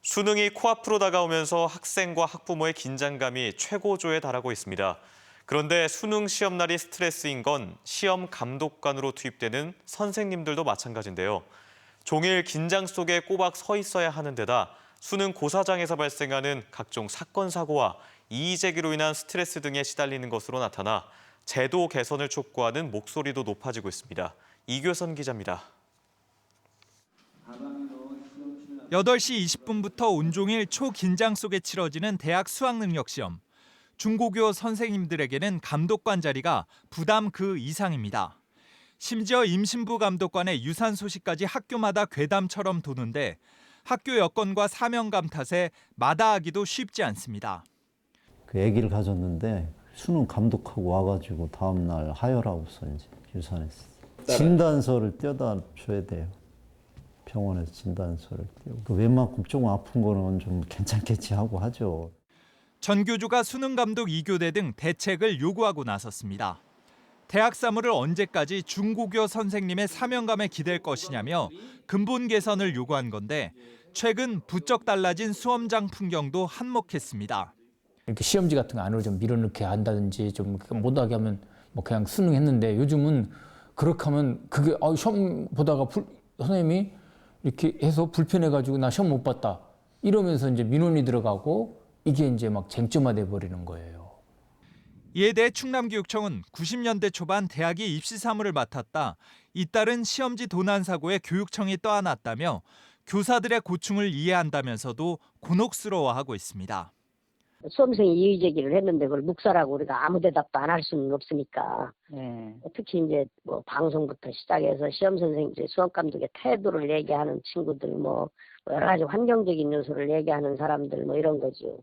수능이 코앞으로 다가오면서 학생과 학부모의 긴장감이 최고조에 달하고 있습니다. 그런데 수능 시험 날이 스트레스인 건 시험 감독관으로 투입되는 선생님들도 마찬가지인데요. 종일 긴장 속에 꼬박 서 있어야 하는 데다 수능 고사장에서 발생하는 각종 사건, 사고와 이의 제기로 인한 스트레스 등에 시달리는 것으로 나타나 제도 개선을 촉구하는 목소리도 높아지고 있습니다. 이교선 기자입니다. 8시 20분부터 온종일 초긴장 속에 치러지는 대학 수학능력시험. 중고교 선생님들에게는 감독관 자리가 부담 그 이상입니다. 심지어 임신부 감독관의 유산 소식까지 학교마다 괴담처럼 도는데 학교 여건과 사명감 탓에 마다하기도 쉽지 않습니다. 그 아기를 가졌는데 수능 감독하고 와가지고 다음날 하혈하고서 이제 유산했어요. 진단서를 떼어다 줘야 돼요. 병원에서 진단서를 떼고 웬만큼 조금 아픈 거는 좀 괜찮겠지 하고 하죠. 전 교주가 수능 감독 2교대 등 대책을 요구하고 나섰습니다. 대학 사무를 언제까지 중고교 선생님의 사명감에 기댈 것이냐며 근본 개선을 요구한 건데 최근 부쩍 달라진 수험장 풍경도 한몫했습니다. 이렇게 시험지 같은 거 안으로 좀 밀어넣게 한다든지 좀 못하게 하면 뭐 그냥 수능했는데 요즘은 그렇게 하면 그게 시험 보다가 선생님이 이렇게 해서 불편해가지고 나 시험 못 봤다 이러면서 이제 민원이 들어가고 이게 이제 막 쟁점화돼 버리는 거예요. 이에 대해 충남교육청은 90년대 초반 대학이 입시 사무를 맡았다. 잇따른 시험지 도난 사고에 교육청이 떠안았다며 교사들의 고충을 이해한다면서도 곤혹스러워하고 있습니다. 수험생이 이의 제기를 했는데 그걸 묵살하고 우리가 아무 대답도 안 할 수는 없으니까 특히 이제 뭐 방송부터 시작해서 시험 선생 이제 수험 감독의 태도를 얘기하는 친구들 뭐 여러 가지 환경적인 요소를 얘기하는 사람들 뭐 이런 거죠.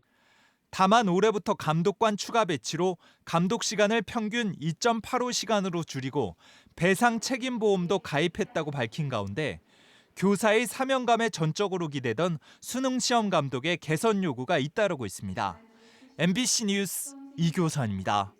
다만 올해부터 감독관 추가 배치로 감독 시간을 평균 2.85시간으로 줄이고 배상 책임 보험도 가입했다고 밝힌 가운데 교사의 사명감에 전적으로 기대던 수능 시험 감독의 개선 요구가 잇따르고 있습니다. MBC 뉴스 이교선입니다.